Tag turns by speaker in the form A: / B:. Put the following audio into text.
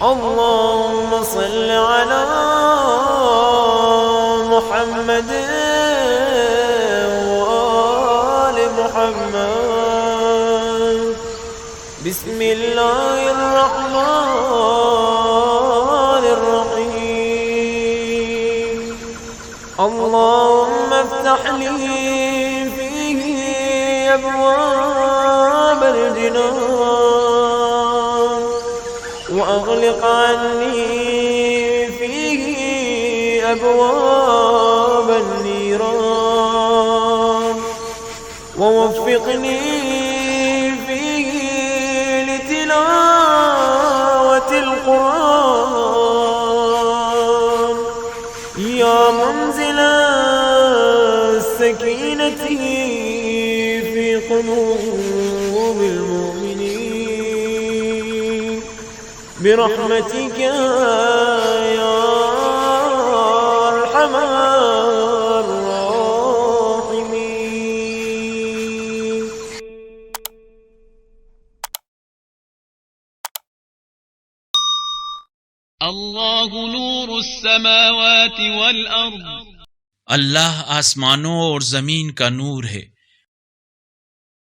A: اللهم صل على محمد وآل محمد. بسم الله الرحمن الرحيم. اللهم افتح لي فيه أبواب الجنان، وأغلق عني فيه أبواب النيران، ووفقني فيه لتلاوة القرآن. يا منزل السكينة في قلوب المؤمنين برحمتك يا أرحم الراحمين.
B: الله نور السماوات والأرض.
C: अल्लाह आसमानों और ज़मीन का नूर है।